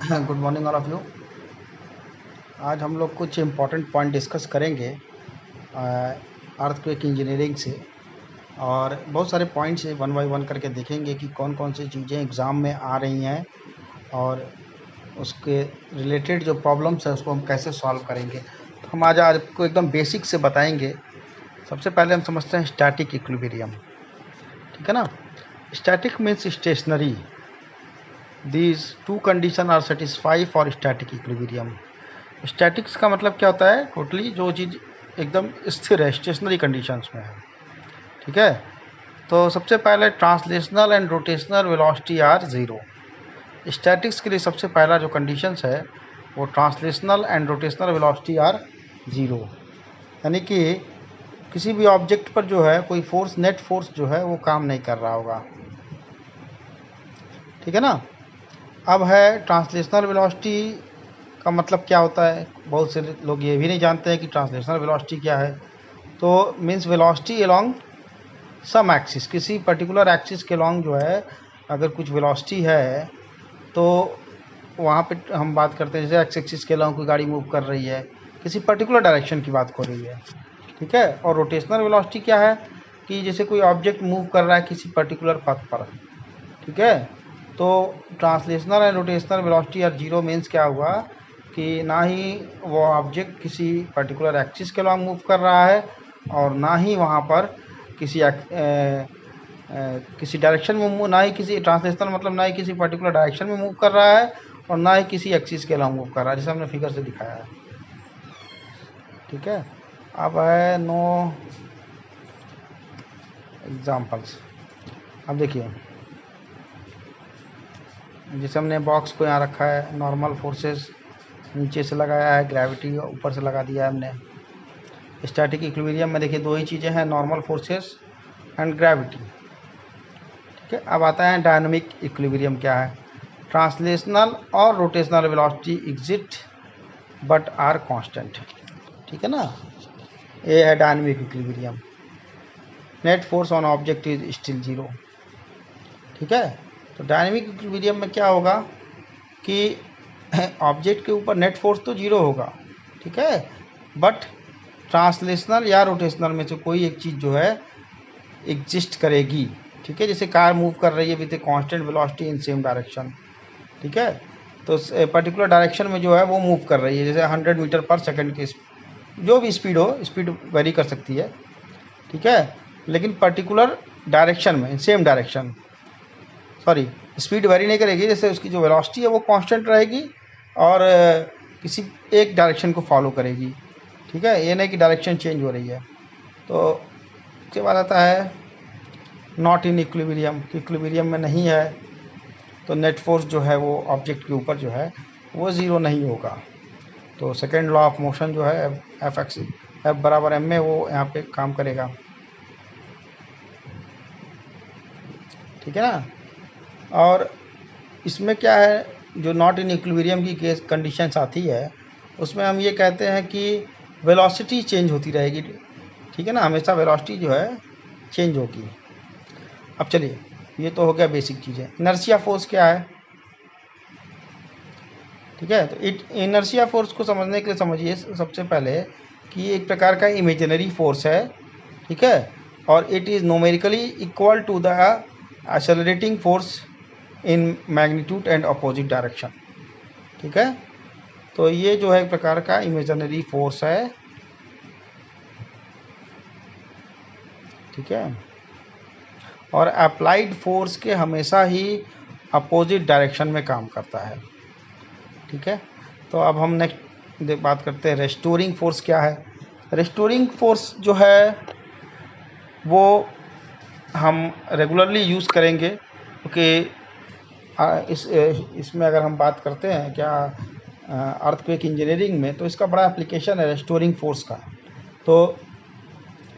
Good morning all of you. आज हम लोग कुछ इम्पोर्टेंट पॉइंट डिस्कस करेंगे अर्थक्वेक इंजीनियरिंग से, और बहुत सारे पॉइंट्स वन बाय वन करके देखेंगे कि कौन कौन सी चीज़ें एग्ज़ाम में आ रही हैं और उसके रिलेटेड जो प्रॉब्लम्स है उसको हम कैसे सॉल्व करेंगे। तो हम आज आपको एकदम बेसिक से बताएंगे। सबसे पहले हम समझते हैं स्टैटिक इक्विलिब्रियम, ठीक है ना। Static means stationary. These two condition are satisfy for static equilibrium. Statics का मतलब क्या होता है? टोटली जो चीज़ एकदम स्थिर है, स्टेशनरी कंडीशंस में है, ठीक है। तो सबसे पहले translational and rotational velocity are zero. Statics के लिए सबसे पहला जो कंडीशंस है वो translational and rotational velocity are zero, यानी कि किसी भी ऑब्जेक्ट पर जो है कोई फोर्स, नेट फोर्स जो है वो काम नहीं कर रहा होगा, ठीक है ना। अब है ट्रांसलेशनल वेलोसिटी का मतलब क्या होता है? बहुत से लोग ये भी नहीं जानते हैं कि ट्रांसलेशनल वेलोसिटी क्या है। तो मीन्स वेलोसिटी अलोंग सम एक्सिस, किसी पर्टिकुलर एक्सिस के अलोंग जो है अगर कुछ वेलोसिटी है तो वहाँ पे हम बात करते हैं, जैसे एक्स एक्सिस के अलोंग कोई गाड़ी मूव कर रही है, किसी पर्टिकुलर डायरेक्शन की बात हो रही है, ठीक है। और रोटेशनल वेलोसिटी क्या है कि जैसे कोई ऑब्जेक्ट मूव कर रहा है किसी पर्टिकुलर पथ पर, ठीक है। तो translational and rotational velocity are zero means क्या हुआ कि ना ही वो ऑब्जेक्ट किसी पर्टिकुलर एक्सिस के अलॉन्ग मूव कर रहा है और ना ही वहाँ पर किसी डायरेक्शन में ना ही किसी ट्रांसलेशनल मतलब ना ही किसी पर्टिकुलर डायरेक्शन में मूव कर रहा है और ना ही किसी एक्सिस के अलॉन्ग मूव कर रहा है, जैसे हमने फिगर से दिखाया है, ठीक है। अब है नो एग्जाम्पल्स। अब देखिए, जैसे हमने बॉक्स को यहाँ रखा है, नॉर्मल फोर्सेस नीचे से लगाया है, ग्रेविटी ऊपर से लगा दिया है हमने। स्टैटिक इक्विलिब्रियम में देखिए दो ही चीज़ें हैं, नॉर्मल फोर्सेस एंड ग्रेविटी, ठीक है। अब आता है डायनामिक इक्विलिब्रियम क्या है? ट्रांसलेशनल और rotational velocity exist but are constant, ठीक है ना। ये है dynamic equilibrium. Net force on object is still zero, ठीक है। तो डायनामिक इक्विलिब्रियम में क्या होगा कि ऑब्जेक्ट के ऊपर नेट फोर्स तो जीरो होगा, ठीक है, बट ट्रांसलेशनल या रोटेशनल में से कोई एक चीज़ जो है एग्जिस्ट करेगी, ठीक है। जैसे कार मूव कर रही है with a constant velocity in same direction, ठीक है। तो पर्टिकुलर डायरेक्शन में जो है वो मूव कर रही है, जैसे 100 मीटर पर सेकंड की जो भी स्पीड हो, स्पीड वेरी कर सकती है, ठीक है, लेकिन पर्टिकुलर डायरेक्शन में, same direction, sorry, speed very नहीं करेगी, जैसे उसकी जो वेलोसिटी है वो कांस्टेंट रहेगी और किसी एक डायरेक्शन को फॉलो करेगी, ठीक है। ये नहीं कि डायरेक्शन चेंज हो रही है। तो उसके बाद आता है नॉट इन इक्विलिब्रियम, इक्विलिब्रियम में नहीं है, तो नेट फोर्स जो है वो ऑब्जेक्ट के ऊपर जो है वो ज़ीरो नहीं होगा। तो सेकेंड लॉ ऑफ मोशन जो है एफ एक्स एफ बराबर एम में वो यहाँ पे काम करेगा, ठीक है ना। और इसमें क्या है, जो नॉट इन इक्विलिब्रियम की केस कंडीशंस आती है उसमें हम ये कहते हैं कि वेलोसिटी चेंज होती रहेगी, ठीक है ना, हमेशा वेलोसिटी जो है चेंज होगी। अब चलिए, ये तो हो गया बेसिक चीज़ें। इनर्शिया फोर्स क्या है, ठीक है। तो इनर्शिया फोर्स को समझने के लिए समझिए सबसे पहले कि एक प्रकार का इमेजिनरी फोर्स है, ठीक है, और it is numerically equal to the accelerating force in magnitude and opposite direction, ठीक है। तो ये जो है एक प्रकार का इमेजिनरी फोर्स है, ठीक है, और अप्लाइड फोर्स के हमेशा ही अपोजिट डायरेक्शन में काम करता है, ठीक है। तो अब हम नेक्स्ट बात करते हैं रेस्टोरिंग फोर्स क्या है। रेस्टोरिंग फोर्स जो है वो हम रेगुलरली यूज़ करेंगे, क्योंकि इसमें अगर हम बात करते हैं क्या अर्थक्वेक इंजीनियरिंग में, तो इसका बड़ा एप्लीकेशन है रेस्टोरिंग फोर्स का। तो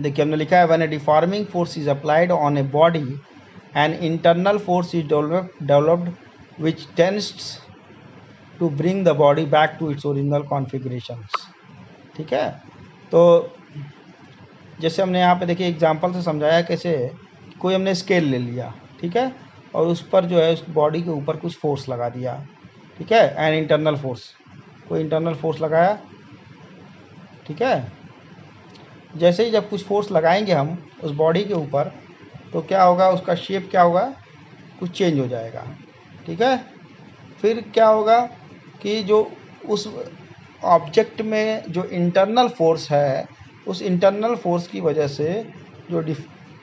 देखिए हमने लिखा है when a deforming force is applied on a body an internal force is developed which tends to bring the body back to its original configurations, ठीक है। तो जैसे हमने यहाँ पे देखिए एग्जांपल से समझाया कैसे, कोई हमने स्केल ले लिया, ठीक है, और उस पर जो है उस बॉडी के ऊपर कुछ फोर्स लगा दिया, ठीक है, एंड इंटरनल फोर्स, कोई इंटरनल फोर्स लगाया, ठीक है। जैसे ही जब कुछ फोर्स लगाएंगे हम उस बॉडी के ऊपर, तो क्या होगा, उसका शेप क्या होगा, कुछ चेंज हो जाएगा, ठीक है। फिर क्या होगा कि जो उस ऑब्जेक्ट में जो इंटरनल फोर्स है, उस इंटरनल फोर्स की वजह से जो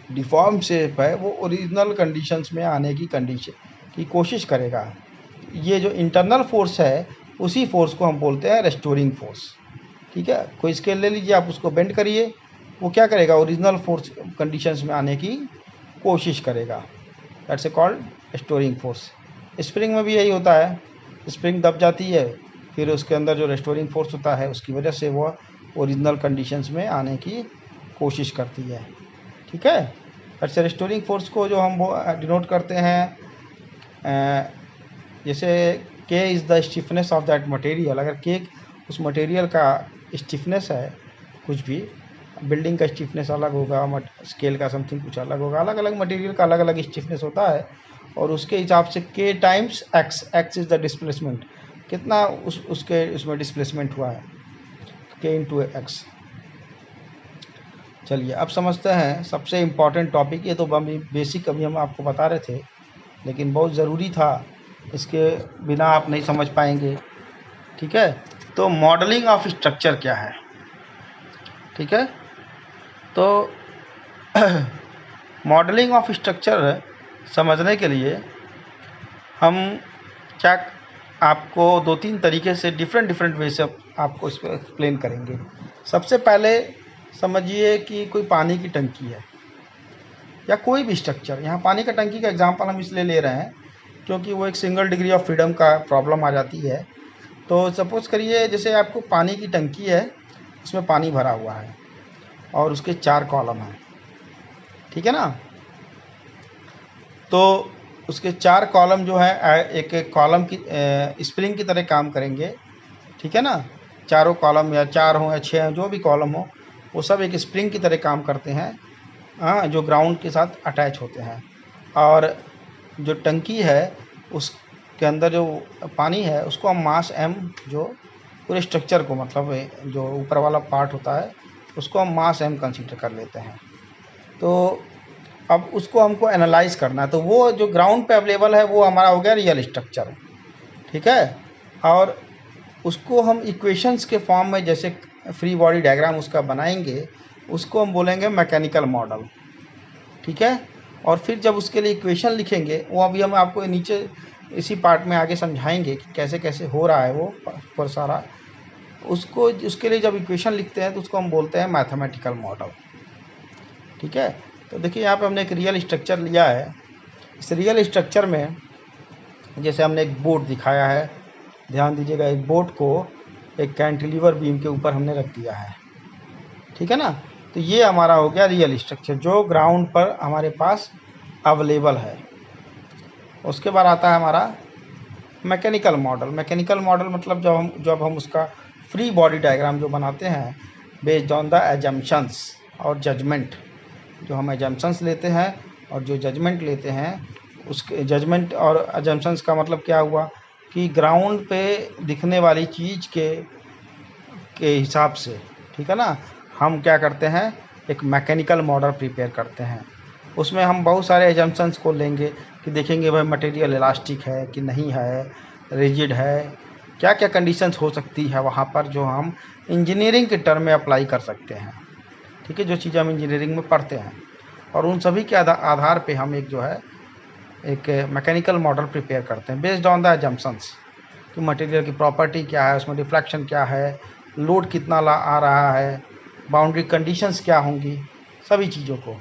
डिफॉर्म शेप है वो ओरिजिनल कंडीशंस में आने की कोशिश करेगा। ये जो इंटरनल फोर्स है उसी फोर्स को हम बोलते हैं रेस्टोरिंग फोर्स, ठीक है। कोई स्केल ले लीजिए, आप उसको बेंड करिए, वो क्या करेगा, ओरिजिनल फोर्स कंडीशंस में आने की कोशिश करेगा। That's a called restoring force. Spring में भी यही होता है, स्प्रिंग दब जाती है, फिर उसके अंदर जो रेस्टोरिंग फोर्स होता है उसकी वजह से वो ओरिजिनल कंडीशंस में आने की कोशिश करती है, ठीक है। अच्छा, रेस्टोरिंग फोर्स को जो हम वो डिनोट करते हैं, जैसे के is the stiffness of that material. अगर के उस मटेरियल का स्टिफनेस है, कुछ भी बिल्डिंग का स्टिफनेस अलग होगा, स्केल का समथिंग कुछ अलग होगा, अलग अलग मटेरियल का अलग अलग स्टिफनेस होता है, और उसके हिसाब से के times x, x is the displacement, कितना उसमें डिस्प्लेसमेंट हुआ है, के इंटू एक्स। चलिए अब समझते हैं सबसे इम्पॉर्टेंट टॉपिक। ये तो अभी बेसिक अभी हम आपको बता रहे थे, लेकिन बहुत ज़रूरी था, इसके बिना आप नहीं समझ पाएंगे, ठीक है। तो मॉडलिंग ऑफ स्ट्रक्चर क्या है, ठीक है। तो मॉडलिंग ऑफ स्ट्रक्चर समझने के लिए हम क्या आपको दो तीन तरीके से डिफरेंट वे से आपको इसको एक्सप्लेन करेंगे। सबसे पहले समझिए कि कोई पानी की टंकी है या कोई भी स्ट्रक्चर। यहाँ पानी का टंकी का एग्जांपल हम इसलिए ले रहे हैं क्योंकि वो एक सिंगल डिग्री ऑफ फ्रीडम का प्रॉब्लम आ जाती है। तो सपोज़ करिए जैसे आपको पानी की टंकी है, उसमें पानी भरा हुआ है और उसके 4 कॉलम हैं, ठीक है ना। तो उसके 4 कॉलम जो है एक एक कॉलम की स्प्रिंग की तरह काम करेंगे, ठीक है ना। चारों कॉलम या 4 हों या 6 हों, जो भी कॉलम हो, वो सब एक स्प्रिंग की तरह काम करते हैं, हाँ, जो ग्राउंड के साथ अटैच होते हैं। और जो टंकी है उसके अंदर जो पानी है उसको हम मास m, जो पूरे स्ट्रक्चर को, मतलब जो ऊपर वाला पार्ट होता है उसको हम मास m कंसीडर कर लेते हैं। तो अब उसको हमको एनालाइज करना है, तो वो जो ग्राउंड पे अवेलेबल है वो हमारा हो गया रियल स्ट्रक्चर, ठीक है। और उसको हम इक्वेशंस के फॉर्म में, जैसे फ्री बॉडी डायग्राम उसका बनाएंगे, उसको हम बोलेंगे मैकेनिकल मॉडल, ठीक है। और फिर जब उसके लिए इक्वेशन लिखेंगे, वो अभी हम आपको नीचे इसी पार्ट में आगे समझाएंगे कि कैसे कैसे हो रहा है वो पर सारा। उसको उसके लिए जब इक्वेशन लिखते हैं तो उसको हम बोलते हैं मैथमेटिकल मॉडल, ठीक है। तो देखिए यहाँ पे हमने एक रियल स्ट्रक्चर लिया है। इस रियल स्ट्रक्चर में जैसे हमने एक बोट दिखाया है, ध्यान दीजिएगा, एक बोट को एक कैंटिलीवर बीम के ऊपर हमने रख दिया है, ठीक है ना। तो ये हमारा हो गया रियल स्ट्रक्चर जो ग्राउंड पर हमारे पास अवेलेबल है। उसके बाद आता है हमारा मैकेनिकल मॉडल। मैकेनिकल मॉडल मतलब जब हम उसका फ्री बॉडी डायग्राम जो बनाते हैं बेस्ड ऑन द एजम्पशंस और जजमेंट, जो हम एजम्पशंस लेते हैं और जो जजमेंट लेते हैं, उसके जजमेंट और एजम्पशंस का मतलब क्या हुआ कि ग्राउंड पे दिखने वाली चीज़ के हिसाब से, ठीक है ना, हम क्या करते हैं, एक मैकेनिकल मॉडल प्रिपेयर करते हैं। उसमें हम बहुत सारे एजम्पशंस को लेंगे कि देखेंगे भाई मटेरियल इलास्टिक है कि नहीं है, रिजिड है, क्या क्या कंडीशंस हो सकती है वहाँ पर, जो हम इंजीनियरिंग के टर्म में अप्लाई कर सकते हैं, ठीक है, जो चीज़ें हम इंजीनियरिंग में पढ़ते हैं। और उन सभी के आधार पे हम एक मैकेनिकल मॉडल प्रिपेयर करते हैं बेस्ड ऑन द एजम्पशंस कि मटेरियल की प्रॉपर्टी क्या है, उसमें डिफ्लेक्शन क्या है, लोड कितना आ रहा है, बाउंड्री कंडीशंस क्या होंगी, सभी चीज़ों को।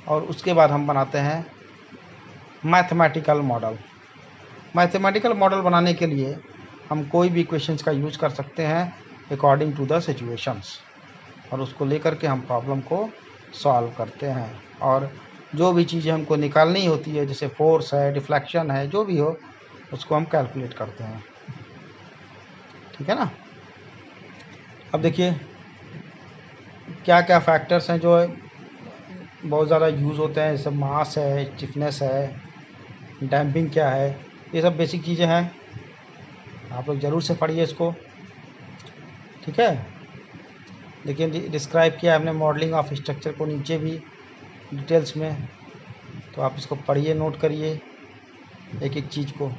और उसके बाद हम बनाते हैं मैथमेटिकल मॉडल। मैथमेटिकल मॉडल बनाने के लिए हम कोई भी इक्वेशंस का यूज़ कर सकते हैं अकॉर्डिंग टू द सिचुएशंस, और उसको लेकर के हम प्रॉब्लम को सॉल्व करते हैं। और जो भी चीज़ें हमको निकालनी होती है, जैसे फोर्स है, डिफ्लेक्शन है, जो भी हो, उसको हम कैलकुलेट करते हैं, ठीक है ना। अब देखिए क्या क्या फैक्टर्स हैं जो बहुत ज़्यादा यूज़ होते हैं, जैसे मास है, स्टिफनेस है, डैम्पिंग क्या है, ये सब बेसिक चीज़ें हैं। आप लोग ज़रूर से पढ़िए इसको, ठीक है। देखिए डिस्क्राइब किया हमने मॉडलिंग ऑफ स्ट्रक्चर को नीचे भी डिटेल्स में, तो आप इसको पढ़िए, नोट करिए एक एक चीज़ को,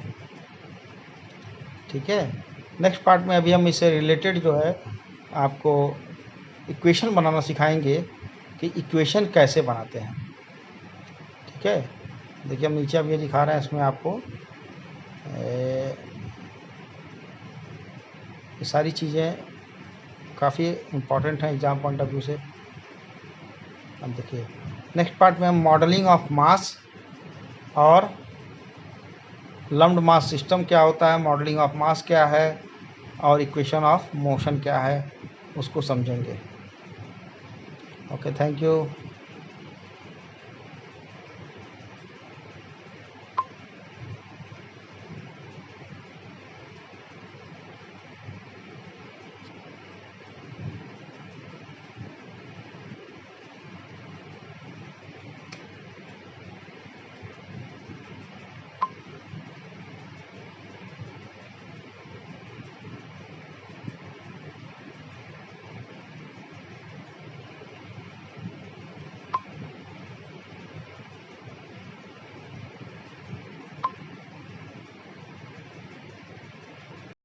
ठीक है। नेक्स्ट पार्ट में अभी हम इससे रिलेटेड जो है आपको इक्वेशन बनाना सिखाएंगे कि इक्वेशन कैसे बनाते हैं, ठीक है। देखिए हम नीचे अब ये दिखा रहे हैं, इसमें आपको ये सारी चीज़ें काफ़ी इम्पॉर्टेंट हैं एग्ज़ाम पॉइंट ऑफ व्यू से। अब देखिए नेक्स्ट पार्ट में हम मॉडलिंग ऑफ मास और लम्प्ड मास सिस्टम क्या होता है, मॉडलिंग ऑफ मास क्या है और इक्वेशन ऑफ मोशन क्या है, उसको समझेंगे। Okay, thank you.